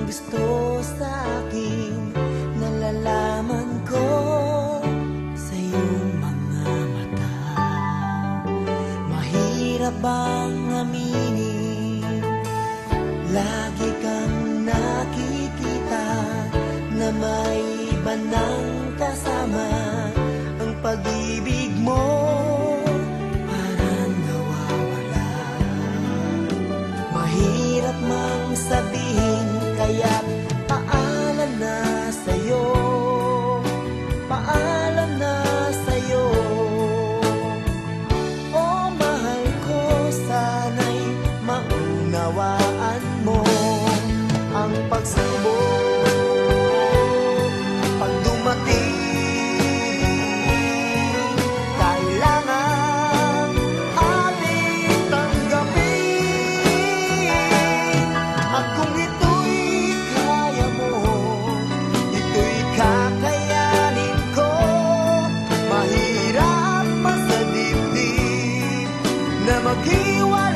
gusto sa akin, nalalaman ko sa iyong mga mata. Mahirap bang aminin, lagi kang nakikita na may iba nang kasama. Ang pag-ibig mo parang nawawala. Mahirap mang sabihin, kaya't paalam na sa'yo, paalam na sa'yo. Oh, mahal ko, sana'y maunawaan mo ang pagsubok pag dumating. Kailangan ating tanggapin, at kung ito'y kaya mo, ito'y kakayanin ko. Mahirap pa sa dibdib na maghiwalay